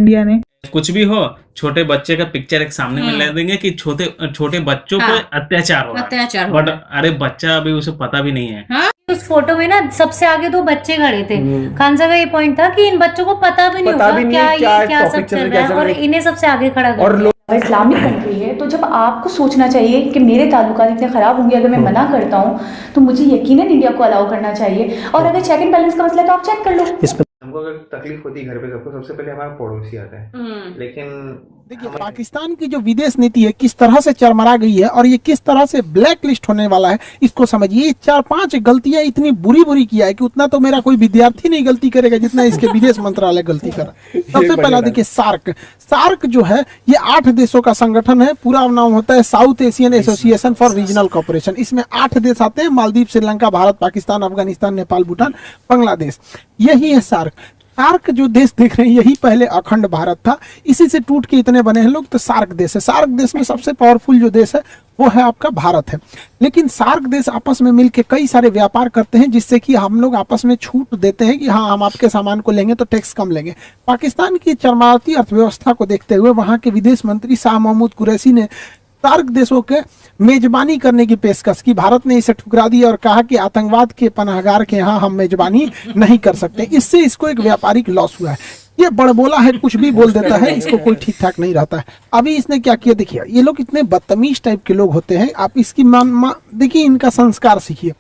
India ने। कुछ भी हो, छोटे बच्चे का पिक्चर एक सामने में ले देंगे कि छोटे छोटे बच्चों पे अत्याचार हो रहा है, बट अरे बच्चा अभी उसे पता भी नहीं है। उस फोटो में ना सबसे आगे दो बच्चे खड़े थे। खानसा का ये पॉइंट था कि इन बच्चों को पता भी नहीं होगा क्या सब चल रहा है और इन्हें सबसे आगे खड़ा कर दिया। इस्लामिक कंट्री है तो जब आपको सोचना चाहिए कि मेरे ताल्लुकात इतने ख़राब होंगे अगर मैं मना करता हूँ, तो मुझे यकीनन इंडिया को अलाउ करना चाहिए। और अगर चेक एंड बैलेंस का मसला है तो आप चेक कर लो। हमको अगर तकलीफ होती है घर पे सबको, सबसे पहले हमारा पड़ोसी आता है। लेकिन देखिए पाकिस्तान की जो विदेश नीति है किस तरह से चरमरा गई है और ये किस तरह से ब्लैक लिस्ट होने वाला है, इसको समझिए। 4-5 गलतियां इतनी बुरी बुरी किया है कि उतना तो मेरा कोई विद्यार्थी नहीं गलती करेगा जितना इसके विदेश मंत्रालय गलती करा। सबसे पहला देखिए सार्क जो है ये 8 देशों का संगठन है। पूरा नाम होता है South Asian Association for Regional Cooperation. इसमें 8 देश आते हैं, मालदीव, श्रीलंका, भारत, पाकिस्तान, अफगानिस्तान, नेपाल, भूटान, बांग्लादेश। यही है सार्क जो देश देख रहे हैं यही पहले अखंड भारत था, इसी से टूट के इतने बने हैं लोग। तो सार्क देश है। सार्क देश में सबसे पावरफुल जो देश है वो है आपका भारत है। लेकिन सार्क देश आपस में मिलकर कई सारे व्यापार करते हैं जिससे कि हम लोग आपस में छूट देते हैं कि हाँ हम आपके सामान को लेंगे तो टैक्स कम लेंगे। पाकिस्तान की चरमराती अर्थव्यवस्था को देखते हुए वहां के विदेश मंत्री शाह महमूद कुरैशी ने सार्क देशों के मेजबानी करने की पेशकश की। भारत ने इसे ठुकरा दिया और कहा कि आतंकवाद के पनाहगार के यहाँ हम मेजबानी नहीं कर सकते। इससे इसको एक व्यापारिक लॉस हुआ है। ये बड़बोला है, कुछ भी बोल देता है, इसको कोई ठीक ठाक नहीं रहता है। अभी इसने क्या किया देखिए, ये लोग इतने बदतमीज टाइप के लोग होते हैं। आप इसकी देखिए इनका संस्कार सीखिए।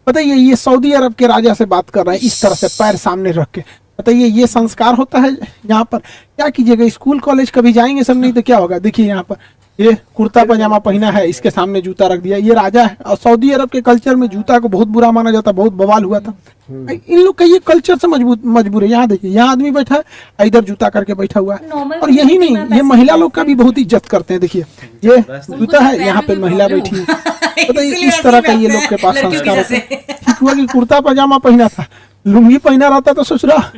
बताइए ये सऊदी अरब के राजा से बात कर रहे हैं इस तरह से पैर सामने रख के। बताइए ये संस्कार होता है यहाँ पर? क्या कीजिएगा, स्कूल कॉलेज कभी जाएंगे सब, नहीं तो क्या होगा। देखिए यहाँ पर ये कुर्ता पजामा पहना है, इसके सामने जूता रख दिया। ये राजा है और सऊदी अरब के कल्चर में जूता को बहुत बुरा माना जाता, बहुत बवाल हुआ था। इन लोग का ये कल्चर से मजबूर है। यहाँ देखिए यहाँ आदमी बैठा है, इधर जूता करके बैठा हुआ है। और यही नहीं, ये महिला लोग का भी बहुत इज्जत करते हैं। देखिए ये जूता है, यहाँ पे महिला बैठी है। बताइए इस तरह का ये लोग के पास संस्कार होता है। ठीक हुआ कि कुर्ता पजामा पहना था, लुंगी पहना रहता तो ससुरा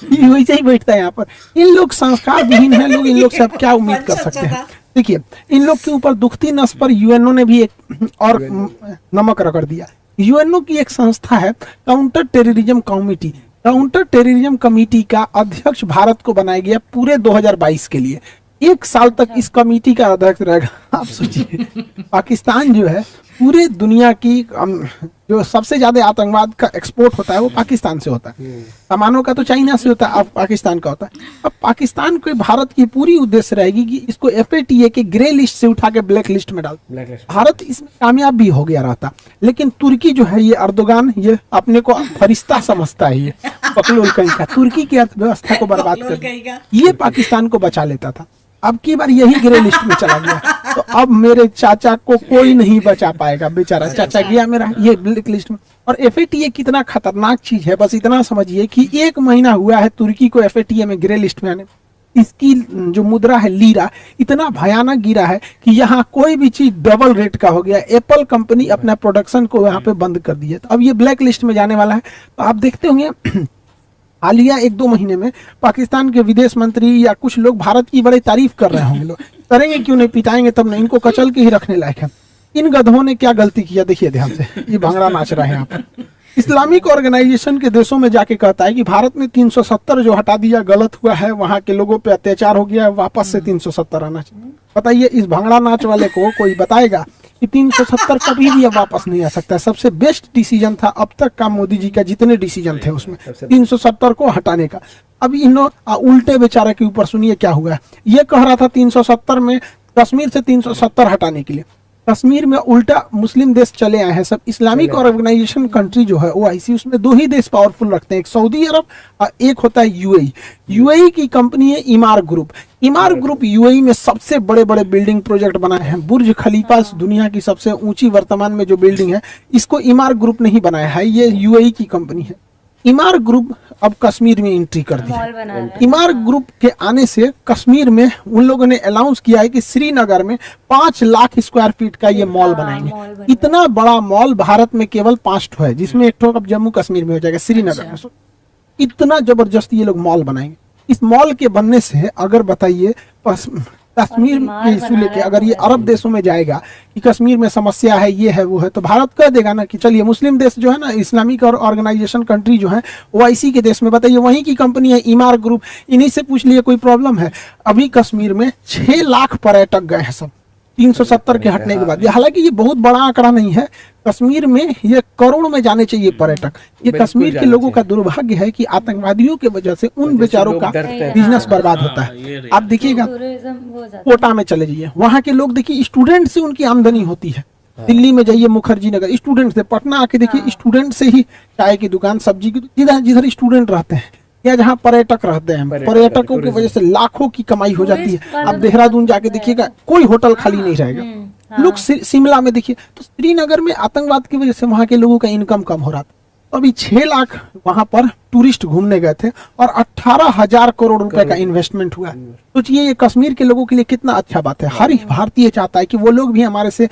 वैसे ही बैठता है यहाँ पर। इन लोग संस्कार विहीन है लोग, इन लोग से आप क्या उम्मीद कर सकते हैं। देखिए इन लोग के ऊपर दुखती नस पर यूएनओ ने भी एक और नमक रगड़ दिया। यूएनओ की एक संस्था है counter terrorism committee. Counter terrorism committee का अध्यक्ष भारत को बनाया गया पूरे 2022 के लिए। 1 साल तक इस कमेटी का अध्यक्ष रहेगा। आप सोचिए पाकिस्तान जो है पूरे दुनिया की जो सबसे ज्यादा आतंकवाद का एक्सपोर्ट होता है वो पाकिस्तान से होता है। सामानों का तो चाइना से होता है, अब पाकिस्तान का होता है। अब पाकिस्तान को भारत की पूरी उद्देश्य रहेगी कि इसको FATA के ग्रे लिस्ट से उठा के ब्लैक लिस्ट में डाल। भारत इसमें कामयाब भी हो गया रहता, लेकिन तुर्की जो है ये अर्दोगान ये अपने को फरिश्ता समझता है। ये पकलोल कहीं का तुर्की की अर्थव्यवस्था को बर्बाद कर दिया, ये पाकिस्तान को बचा लेता था। अब की बार यही ग्रे लिस्ट में चला गया, तो अब मेरे चाचा को कोई नहीं बचा पाएगा। बेचारा चाचा गया मेरा ये ब्लैक लिस्ट में। और FATA कितना खतरनाक चीज है, बस इतना समझिए कि 1 महीना हुआ है तुर्की को FATA में ग्रे लिस्ट में आने। इसकी जो मुद्रा है लीरा इतना भयानक गिरा है कि यहाँ कोई भी चीज डबल रेट का हो गया। एप्पल कंपनी अपना प्रोडक्शन को यहाँ पे बंद कर दी है, तो अब ये ब्लैक लिस्ट में जाने वाला है। तो आप देखते होंगे हालिया 1-2 महीने में पाकिस्तान के विदेश मंत्री या कुछ लोग भारत की बड़ी तारीफ कर रहे होंगे। लोग करेंगे क्यों नहीं, पिटाएंगे तब नहीं, इनको कचल के ही रखने लायक है। इन गधों ने क्या गलती किया देखिए ध्यान से, ये भंगड़ा नाच रहा है यहाँ पर। इस्लामिक ऑर्गेनाइजेशन के देशों में जाके कहता है कि भारत में 370 जो हटा दिया गलत हुआ है, वहां के लोगों पे अत्याचार हो गया, वापस से 370 आना चाहिए। बताइए इस भंगड़ा नाच वाले को कोई बताएगा कि 370 कभी भी अब वापस नहीं आ सकता है। सबसे बेस्ट डिसीजन था अब तक का मोदी जी का, जितने डिसीजन थे उसमें 370 को हटाने का। अब इन उल्टे बेचारे के ऊपर सुनिए क्या हुआ है। ये कह रहा था 370 में कश्मीर से 370 हटाने के लिए, कश्मीर में उल्टा मुस्लिम देश चले आए हैं सब। इस्लामिक ऑर्गेनाइजेशन कंट्री जो है OIC, उसमें 2 ही देश पावरफुल रखते हैं, एक सऊदी अरब और एक होता है UAE। UAE की कंपनी है इमार ग्रुप। इमार ग्रुप UAE में सबसे बड़े बड़े बिल्डिंग प्रोजेक्ट बनाए हैं। बुर्ज खलीफा दुनिया की सबसे ऊंची वर्तमान में जो बिल्डिंग है, इसको इमार ग्रुप ने ही बनाया है, ये UAE की कंपनी है। इमार ग्रुप अब कश्मीर में एंट्री कर दी है। इमार ग्रुप के आने से कश्मीर में उन लोगों ने अनाउंस किया है कि श्रीनगर में 5 लाख स्क्वायर फीट का ये मॉल बनाएंगे। इतना बड़ा मॉल भारत में केवल 5 ठो है, जिसमें 1 ठो अब जम्मू कश्मीर में हो जाएगा, श्रीनगर में। इतना जबरदस्त ये लोग मॉल बनाएंगे। इस मॉल के बनने से अगर बताइए कश्मीर के इशू लेके अगर ये अरब देशों में जाएगा कि कश्मीर में समस्या है, ये है वो है, तो भारत कह देगा ना कि चलिए मुस्लिम देश जो है ना, इस्लामिक और ऑर्गेनाइजेशन कंट्री जो है OIC के देश में, बताइए वहीं की कंपनी है ईमार ग्रुप, इन्हीं से पूछ लिए कोई प्रॉब्लम है। अभी कश्मीर में 6 लाख पर्यटक गए हैं सब 370 के हटने के बाद। हालांकि ये बहुत बड़ा आंकड़ा नहीं है, कश्मीर में ये करोड़ में जाने चाहिए पर्यटक। ये कश्मीर के लोगों का दुर्भाग्य है कि आतंकवादियों की वजह से उन बेचारों का बिजनेस बर्बाद होता है। आप देखिएगा कोटा में चले जाइए, वहाँ के लोग देखिए स्टूडेंट से उनकी आमदनी होती है। दिल्ली में जाइए मुखर्जी नगर, स्टूडेंट से, पटना आके देखिए स्टूडेंट से ही चाय की दुकान, सब्जी की, जिधर जिधर स्टूडेंट रहते हैं या जहाँ पर्यटक रहते हैं, पर्यटकों की वजह से लाखों की कमाई हो जाती है। अब देहरादून जाके देखिएगा कोई होटल खाली नहीं रहेगा। लोग शिमला में देखिए, तो श्रीनगर में आतंकवाद की वजह से वहाँ के लोगों का इनकम कम हो रहा था। तो अभी 6 लाख वहाँ पर टूरिस्ट घूमने गए थे और 18,000 करोड़ रुपए का इन्वेस्टमेंट हुआ। सोचिए ये कश्मीर के लोगों के लिए कितना अच्छा बात है। हर भारतीय चाहता है कि वो लोग भी हमारे से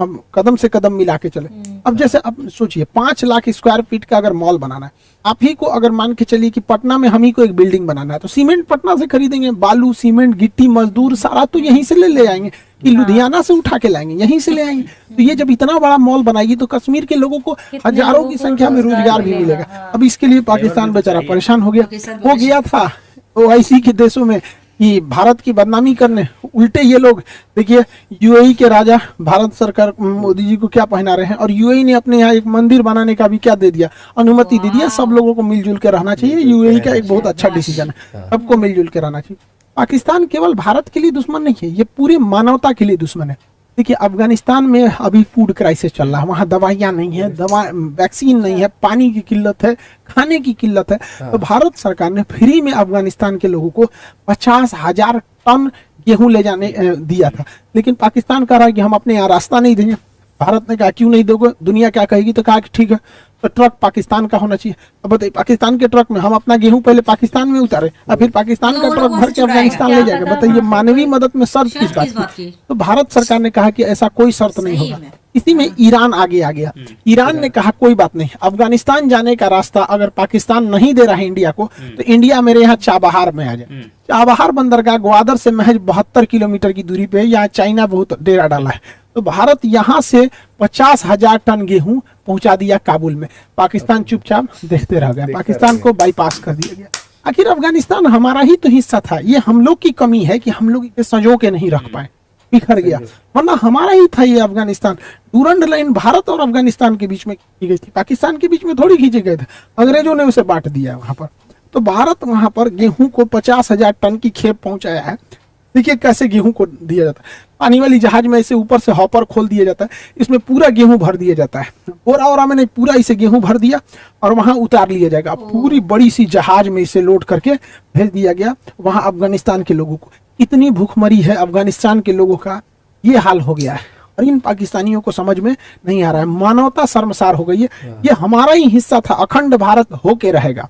कदम से कदम मिला के चले। अब जैसे अब सोचिए 5 लाख स्क्वायर फीट का अगर मॉल बनाना है, आप ही को अगर मान के चलिए कि पटना में हम ही को एक बिल्डिंग बनाना है, तो सीमेंट पटना से खरीदेंगे, बालू सीमेंट गिट्टी मजदूर सारा तो यहीं से ले आएंगे कि लुधियाना से उठा के लाएंगे, यहीं से ले आएंगे। तो ये जब इतना बड़ा मॉल बनाएगी तो कश्मीर के लोगों को हजारों की संख्या में रोजगार भी मिलेगा। अब इसके लिए पाकिस्तान बेचारा परेशान हो गया था OIC के देशों में कि भारत की बदनामी करने। उल्टे ये लोग देखिए UAE के राजा भारत सरकार मोदी जी को क्या पहना रहे हैं, और UAE ने अपने यहाँ एक मंदिर बनाने का भी क्या दे दिया, अनुमति दे दिया। सब लोगों को मिलजुल के रहना चाहिए। UAE का एक बहुत अच्छा डिसीजन है, सबको मिलजुल के रहना चाहिए। पाकिस्तान केवल भारत के लिए दुश्मन नहीं है, ये पूरी मानवता के लिए दुश्मन है। देखिए अफगानिस्तान में अभी फूड क्राइसिस चल रहा है, वहाँ दवाइयाँ नहीं है, वैक्सीन नहीं है, पानी की किल्लत है, खाने की किल्लत है। तो भारत सरकार ने फ्री में अफगानिस्तान के लोगों को 50,000 टन गेहूं ले जाने दिया था, लेकिन पाकिस्तान कह रहा है कि हम अपने यहाँ रास्ता नहीं देंगे। भारत ने कहा क्यों नहीं दोगे, दुनिया क्या कहेगी, तो कहा कि ठीक है तो ट्रक पाकिस्तान का होना चाहिए। अब बताइए पाकिस्तान के ट्रक में हम अपना गेहूं पहले पाकिस्तान में उतारे और फिर पाकिस्तान का ट्रक भर के अफगानिस्तान ले जाएगा। बताइए मानवीय मदद में शर्त किस बात की? तो भारत सरकार ने कहा कि ऐसा कोई शर्त नहीं होगा। इसी में ईरान आगे आ गया। ईरान ने कहा कोई बात नहीं, अफगानिस्तान जाने का रास्ता अगर पाकिस्तान नहीं दे रहा है इंडिया को, तो इंडिया मेरे यहाँ चाबहार में आ जाए। चाबहार बंदरगाह ग्वादर से महज 72 किलोमीटर की दूरी पे, यहाँ चाइना बहुत डेरा डाला है। तो भारत यहाँ से 50,000 टन गेहूं पहुंचा दिया काबुल में। पाकिस्तान चुपचाप देखते रह गया, पाकिस्तान को बाईपास कर दिया गया। आखिर अफगानिस्तान हमारा ही तो हिस्सा था, ये हम लोग की कमी है कि हम लोग इसे संजो के नहीं रख पाए, बिखर गया, वरना हमारा ही था ये अफगानिस्तान। डूरंड लाइन भारत और अफगानिस्तान के बीच में की गई थी, पाकिस्तान के बीच में थोड़ी खींचे गए थे, अंग्रेजों ने उसे बांट दिया वहां पर। तो भारत वहां पर गेहूं को 50,000 टन की खेप पहुंचाया है। देखिए कैसे गेहूं को दिया जाता है, पानी वाली जहाज में ऐसे ऊपर से हॉपर खोल दिया जाता है, इसमें पूरा गेहूं भर दिया जाता है, बोरा में नहीं, पूरा इसे गेहूं भर दिया और वहां उतार लिया जाएगा। पूरी बड़ी सी जहाज में इसे लोड करके भेज दिया गया वहां अफगानिस्तान के लोगों को। इतनी भूखमरी है अफगानिस्तान के लोगों का, ये हाल हो गया है और इन पाकिस्तानियों को समझ में नहीं आ रहा है। मानवता शर्मसार हो गई है। ये हमारा ही हिस्सा था, अखंड भारत होके रहेगा।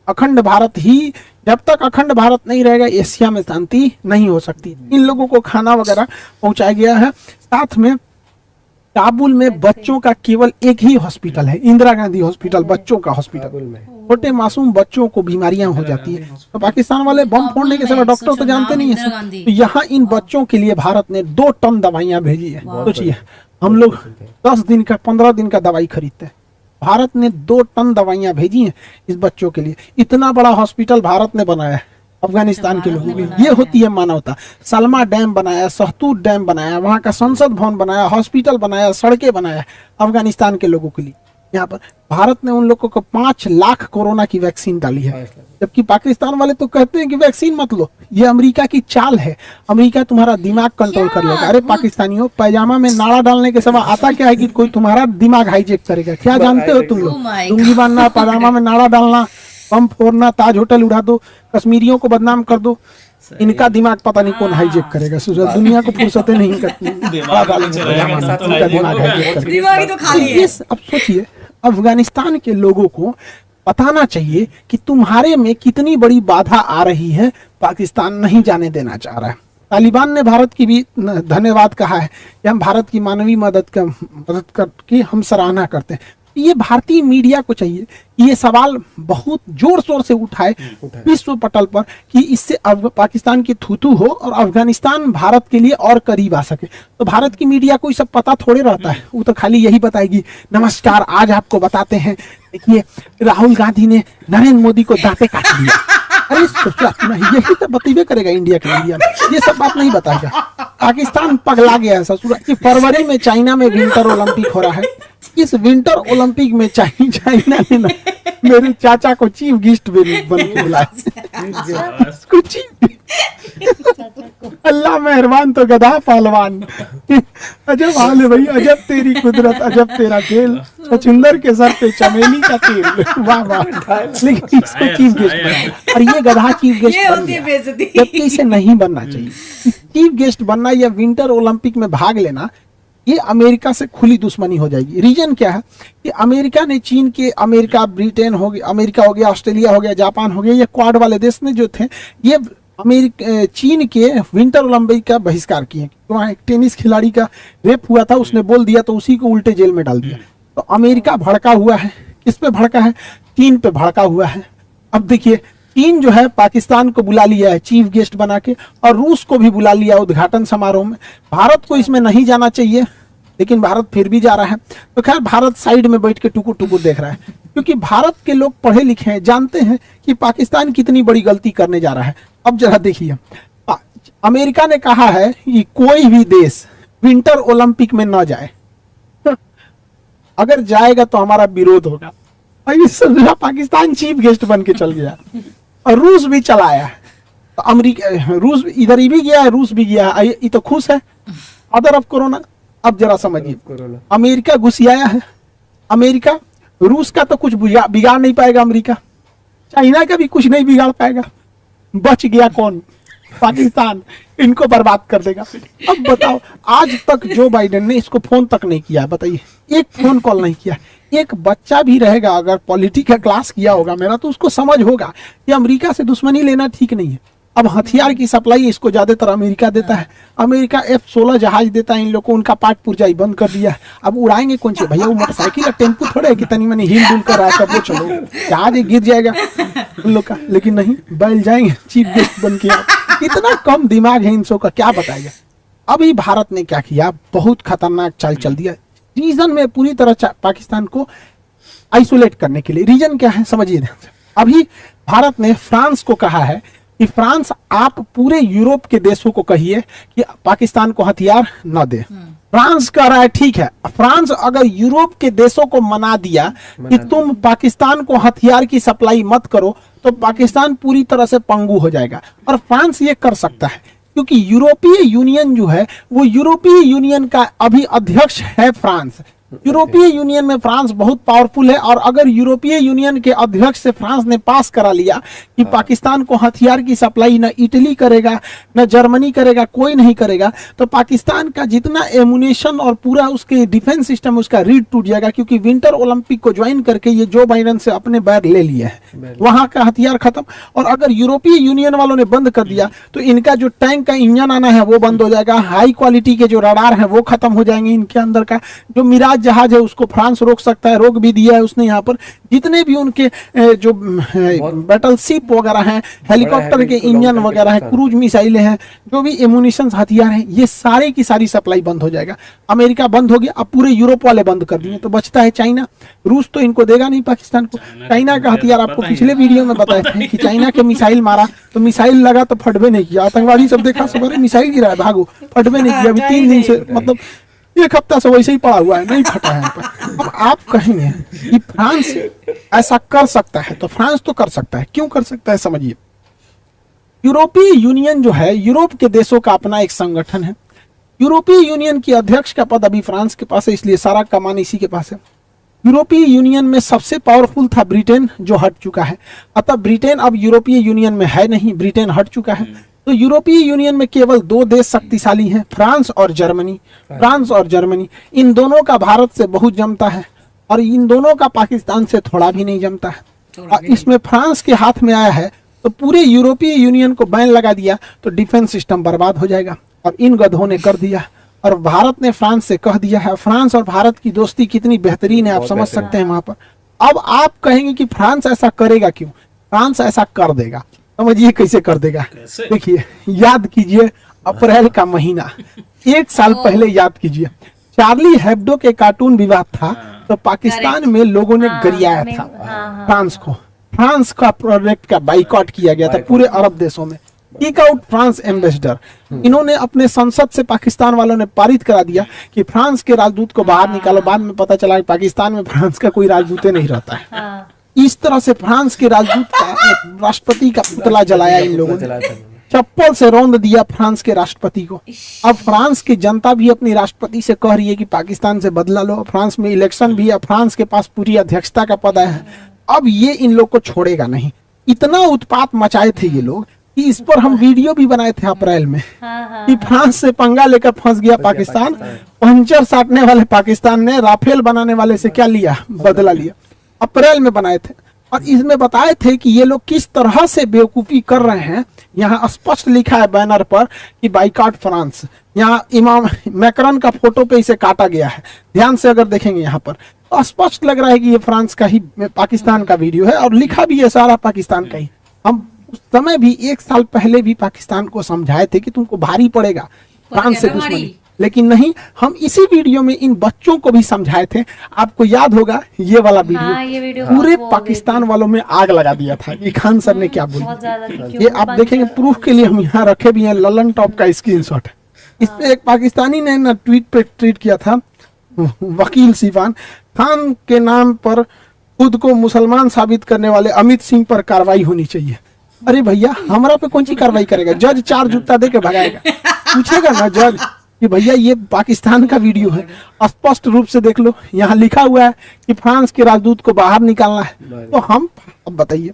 अखंड भारत ही, जब तक अखंड भारत नहीं रहेगा एशिया में शांति नहीं हो सकती। इन लोगों को खाना वगैरह पहुंचाया गया है। साथ में काबुल में बच्चों का केवल एक ही हॉस्पिटल है, इंदिरा गांधी हॉस्पिटल, बच्चों का हॉस्पिटल। छोटे मासूम बच्चों को बीमारियां हो जाती है, तो पाकिस्तान वाले बम फोड़ने के समय डॉक्टर तो जानते नहीं है। तो यहाँ इन बच्चों के लिए भारत ने 2 टन दवाइयां भेजी है। सोचिए हम लोग 10 दिन का 15 दिन का दवाई खरीदते हैं, भारत ने 2 टन दवाइयां भेजी हैं इस बच्चों के लिए। इतना बड़ा हॉस्पिटल भारत ने बनाया है अफगानिस्तान के लोगों के। ये होती है मानवता। सलमा डैम बनाया, सहतूत डैम बनाया, वहां का संसद भवन बनाया, हॉस्पिटल बनाया, सड़कें बनाया अफगानिस्तान के लोगों के लिए। यहाँ पर भारत ने उन लोगों को 5 लाख कोरोना की वैक्सीन डाली है, जबकि पाकिस्तान वाले तो कहते हैं कि वैक्सीन मत लो, ये अमेरिका की चाल है, अमेरिका तुम्हारा दिमाग कंट्रोल कर लेगा। अरे पाकिस्तानियों, पैजामा में नाड़ा डालने के समय आता क्या है कि कोई तुम्हारा दिमाग हाईजेक करेगा? क्या जानते हो तुम लोग? लुंगी बांधना, पैजामा में नाड़ा डालना, बम फोड़ना, ताज होटल उड़ा दो, कश्मीरियों को बदनाम कर दो, इनका दिमाग पता नहीं कौन हाईजेक करेगा। दुनिया को फुर्सतें नहीं करती, अब सोचिए अफगानिस्तान के लोगों को बताना चाहिए कि तुम्हारे में कितनी बड़ी बाधा आ रही है, पाकिस्तान नहीं जाने देना चाह रहा है। तालिबान ने भारत की भी धन्यवाद कहा है कि हम भारत की मानवीय मदद की हम सराहना करते हैं। ये भारतीय मीडिया को चाहिए ये सवाल बहुत जोर शोर से उठाए विश्व पटल पर कि इससे पाकिस्तान की थूथू हो और अफगानिस्तान भारत के लिए और करीब आ सके। तो भारत की मीडिया को ये सब पता थोड़े रहता है, वो तो खाली यही बताएगी नमस्कार आज आपको बताते हैं देखिए राहुल गांधी ने नरेंद्र मोदी को दांते काट दिया। अरे यही तो बतेबे करेगा इंडिया के मीडिया में, ये सब बात नहीं बताएगा। पाकिस्तान पगला गया है ससुरा कि फरवरी में चाइना में विंटर ओलंपिक हो रहा है। इस विंटर ओलंपिक में चाइना ने ना मेरे चाचा को चीफ गेस्ट बन के बुलाया। कुछ अल्लाह मेहरबान तो गधा पहलवान। अजब हाल है भाई, अजब तेरी कुदरत, अजब तेरा खेल। छछुंदर के सर पे चमेली का तेल, वाह वाह। लेकिन इसको चीफ गेस्ट बना और ये गधा चीफ गेस्ट बन गया, जबकि इसे नहीं बनना चाहिए। चीफ गेस्ट बनना या विंटर ओलंपिक में भाग लेना ये अमेरिका से खुली दुश्मनी हो जाएगी। रीजन क्या है कि अमेरिका ने चीन के, अमेरिका ब्रिटेन हो गया, अमेरिका हो गया, ऑस्ट्रेलिया हो गया, जापान हो गया, ये क्वाड वाले देश ने जो थे ये चीन के विंटर ओलंपिक का बहिष्कार किए। वहाँ एक टेनिस खिलाड़ी का रेप हुआ था, उसने बोल दिया तो उसी को उल्टे जेल में डाल दिया। तो अमेरिका भड़का हुआ है, किस पे भड़का है? चीन पे भड़का हुआ है। अब देखिए चीन जो है पाकिस्तान को बुला लिया है चीफ गेस्ट बना के और रूस को भी बुला लिया उद्घाटन समारोह में। भारत को इसमें नहीं जाना चाहिए लेकिन भारत फिर भी जा रहा है। तो खैर भारत साइड में बैठ के टुकुर टुकुर देख रहा है, क्योंकि भारत के लोग पढ़े लिखे हैं, जानते हैं कि पाकिस्तान कितनी बड़ी गलती करने जा रहा है। अब जरा देखिए, अमेरिका ने कहा है कि कोई भी देश विंटर ओलंपिक में न जाए, अगर जाएगा तो हमारा विरोध होगा। पाकिस्तान चीफ गेस्ट बन के चल गया और रूस भी चला आया। तो अमेरिका, रूस इधर ही भी गया है, रूस भी गया है, ये तो खुश है अदर ऑफ कोरोना। अब जरा समझिए, अमेरिका घुसियाया है, अमेरिका रूस का तो कुछ बिगाड़ नहीं पाएगा, अमेरिका चाइना का भी कुछ नहीं बिगाड़ पाएगा। बच गया कौन? पाकिस्तान, इनको बर्बाद कर देगा। अब बताओ, आज तक जो बाइडेन ने इसको फोन तक नहीं किया, बताइए, एक फोन कॉल नहीं किया। एक बच्चा भी रहेगा अगर पॉलिटिकल क्लास किया होगा मेरा, तो उसको समझ होगा कि अमेरिका से दुश्मनी लेना ठीक नहीं है। अब हथियार की सप्लाई इसको ज्यादातर अमेरिका देता है। अमेरिका F-16 जहाज देता है इन लोगों को, उनका पाट पुर्जा भंद कर दिया। अब उड़ाएंगे कौन से भैया? वो मोटरसाइकिल या टेम्पो थोड़े है कि तनी मनी हिल डुल कर रहा है, वो चलो जहाज गिर जाएगा उन लोग का। लेकिन नहीं, बैल जाएंगे चीफ गेस्ट बन के। इतना कम दिमाग है इन सब का, क्या बताएगा। अभी भारत ने क्या किया, बहुत खतरनाक चाल चल दिया रीजन में पूरी तरह पाकिस्तान को आइसोलेट करने के लिए। रीजन क्या है समझिए। अभी भारत ने फ्रांस को कहा है कि फ्रांस आप पूरे यूरोप के देशों को कहिए कि पाकिस्तान को हथियार न दे। फ्रांस कह रहा है ठीक है। फ्रांस अगर यूरोप के देशों को मना दिया कि तुम पाकिस्तान को हथियार की सप्लाई मत करो, तो पाकिस्तान पूरी तरह से पंगु हो जाएगा। और फ्रांस ये कर सकता है क्योंकि यूरोपीय यूनियन जो है वो यूरोपीय यूनियन का अभी अध्यक्ष है फ्रांस। यूरोपीय यूनियन में फ्रांस बहुत पावरफुल है। और अगर यूरोपीय यूनियन के अध्यक्ष से फ्रांस ने पास करा लिया कि पाकिस्तान को हथियार की सप्लाई न इटली करेगा न जर्मनी करेगा, कोई नहीं करेगा, तो पाकिस्तान का जितना एमुनेशन और पूरा उसके डिफेंस सिस्टम उसका रीढ़ टूट जाएगा। क्योंकि विंटर ओलंपिक को ज्वाइन करके ये जो बाइडेन से अपने बैर ले लिए है, वहां का हथियार खत्म। और अगर यूरोपीय यूनियन वालों ने बंद कर दिया तो इनका जो टैंक का इंजन आना है वो बंद हो जाएगा। हाई क्वालिटी के जो रडार है वो खत्म हो जाएंगे। इनके अंदर का जो मिराज जहाज है उसको फ्रांस रोक सकता है, रोक भी दिया है उसने। यहाँ पर जितने भी उनके जो बैटल शिप वगैरह हैं, हेलीकॉप्टर के इंजन वगैरह हैं, क्रूज मिसाइलें हैं, जो भी एमुनिशन हथियार हैं, ये सारे की सारी सप्लाई बंद हो जाएगा। अमेरिका बंद हो गया, अब पूरे यूरोप वाले बंद कर दिए, तो बचता है चाइना। रूस तो इनको देगा नहीं पाकिस्तान को। चाइना का हथियार आपको पिछले वीडियो में बताए थे कि चाइना के मिसाइल मारा तो मिसाइल लगा तो फटबे नहीं किया। आतंकवादी सब देखा, सब मिसाइल गिरा है, भागो, फटबे नहीं किया। अभी 3 दिन से, मतलब 1 हफ्ता से वैसे ही पड़ा हुआ है, नहीं फटा है। अब आप कहेंगे कि फ्रांस ऐसा कर सकता है, तो फ्रांस तो कर सकता है। क्यों कर सकता है समझिए। यूरोपीय यूनियन जो है, यूरोप के देशों का अपना एक संगठन है। यूरोपीय यूनियन की अध्यक्ष का पद अभी फ्रांस के पास है, इसलिए सारा कमान इसी के पास है। यूरोपीय यूनियन में सबसे पावरफुल था ब्रिटेन, जो हट चुका है। अतः ब्रिटेन अब यूरोपीय यूनियन में है नहीं, ब्रिटेन हट चुका है। तो यूरोपीय यूनियन में केवल 2 देश शक्तिशाली हैं, फ्रांस और जर्मनी। फ्रांस और जर्मनी, इन दोनों का भारत से बहुत जमता है और इन दोनों का पाकिस्तान से थोड़ा भी नहीं जमता है। और इसमें फ्रांस के हाथ में आया है तो पूरे यूरोपीय यूनियन को बैन लगा दिया तो डिफेंस सिस्टम बर्बाद हो जाएगा। और इन गधों ने कर दिया। और भारत ने फ्रांस से कह दिया है। फ्रांस और भारत की दोस्ती कितनी बेहतरीन है, आप समझ सकते हैं वहां पर। अब आप कहेंगे कि फ्रांस ऐसा करेगा क्यों? फ्रांस ऐसा कर देगा, समझिए कैसे कर देगा। देखिए, याद कीजिए अप्रैल का महीना, 1 साल पहले याद कीजिए, चार्ली हेब्डो के कार्टून विवाद था, तो पाकिस्तान में लोगों ने गरियाया था फ्रांस को। फ्रांस का प्रोडक्ट का बाइकआउट किया गया था पूरे अरब देशों में। किक आउट फ्रांस एम्बेसडर, इन्होंने अपने संसद से पाकिस्तान वालों ने पारित करा दिया कि फ्रांस के राजदूत को बाहर निकालो। बाद में पता चला कि पाकिस्तान में फ्रांस का कोई राजदूत नहीं रहता है। इस तरह से फ्रांस के राजदूत का, राष्ट्रपति का पुतला जलाया इन लोगों ने, चप्पल से रौंद दिया फ्रांस के राष्ट्रपति को। अब फ्रांस की जनता भी अपनी राष्ट्रपति से कह रही है कि पाकिस्तान से बदला लो। फ्रांस में इलेक्शन भी है, फ्रांस के पास पूरी अध्यक्षता का पद है। अब ये इन लोग को छोड़ेगा नहीं। इतना उत्पात मचाए थे ये लोग कि इस पर हम वीडियो भी बनाए थे अप्रैल में कि फ्रांस से पंगा लेकर फंस गया पाकिस्तान। पंचर साटने वाले पाकिस्तान ने राफेल बनाने वाले से क्या लिया? बदला लिया। अप्रैल में बनाए थे और इसमें बताए थे कि ये लोग किस तरह से बेवकूफी कर रहे हैं। यहाँ स्पष्ट लिखा है बैनर पर कि बाइकआउट फ्रांस। यहाँ इमाम मैक्रॉन का फोटो पे इसे काटा गया है। ध्यान से अगर देखेंगे यहाँ पर तो स्पष्ट लग रहा है कि ये फ्रांस का ही, पाकिस्तान का वीडियो है और लिखा भी है सारा पाकिस्तान का ही। हम उस समय भी 1 साल पहले भी पाकिस्तान को समझाए थे कि तुमको भारी पड़ेगा फ्रांस से दुश्मनी, लेकिन नहीं। हम इसी वीडियो में इन बच्चों को भी समझाए थे। आपको याद होगा ये वाला वीडियो, पूरे पाकिस्तान वालों में आग लगा दिया था कि खान सर ने क्या बोला। ये आप देखेंगे, प्रूफ के लिए हम यहाँ रखे भी हैं। ललन टॉप का स्क्रीनशॉट है। इस पे एक पाकिस्तानी ने ना ट्वीट पे ट्वीट किया था, वकील सिवान खान के नाम पर खुद को मुसलमान साबित करने वाले अमित सिंह पर कार्रवाई होनी चाहिए। अरे भैया, हमारा पे कौन सी कार्रवाई करेगा? जज 4 जूता दे के भगाएगा। पूछेगा ना जज कि भैया ये पाकिस्तान का वीडियो है, स्पष्ट रूप से देख लो, यहाँ लिखा हुआ है कि फ्रांस के राजदूत को बाहर निकालना है। तो हम, अब बताइए,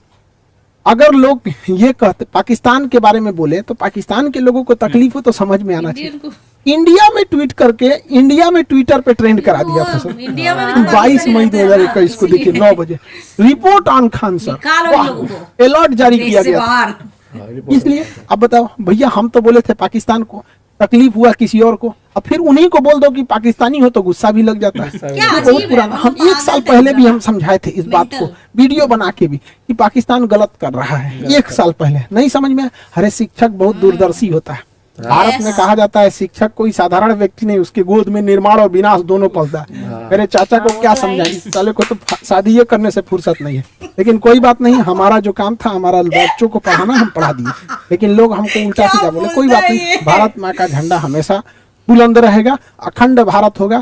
अगर लोग ये कहते पाकिस्तान के बारे में बोले तो पाकिस्तान के लोगों को तकलीफ हो तो समझ में आना चाहिए। इंडिया में ट्वीट करके इंडिया में ट्विटर पे ट्रेंड करा दिया था सर। 22 मई 2021 को देखिए 9 बजे report on Khan sir, alert जारी किया गया। इसलिए अब बताओ भैया, हम तो बोले थे पाकिस्तान को तकलीफ हुआ किसी और को, अब फिर उन्हीं को बोल दो कि पाकिस्तानी हो तो गुस्सा भी लग जाता है। बहुत पुराना, हम 1 साल पहले भी हम समझाए थे इस बात को, वीडियो बना के भी, कि पाकिस्तान गलत कर रहा है। 1 साल पहले नहीं समझ में। अरे शिक्षक बहुत दूरदर्शी होता है। भारत में कहा जाता है शिक्षक कोई साधारण व्यक्ति नहीं, उसके गोद में निर्माण और विनाश दोनों पलता है। मेरे चाचा को क्या समझाएं, साले को तो शादी ये करने से फुर्सत नहीं है। लेकिन कोई बात नहीं, हमारा जो काम था, हमारा बच्चों को पढ़ाना, हम पढ़ा दिए। लेकिन लोग हमको उल्टा सीधा बोले, कोई बात नहीं, भारत माँ का झंडा हमेशा बुलंद रहेगा, अखंड भारत होगा।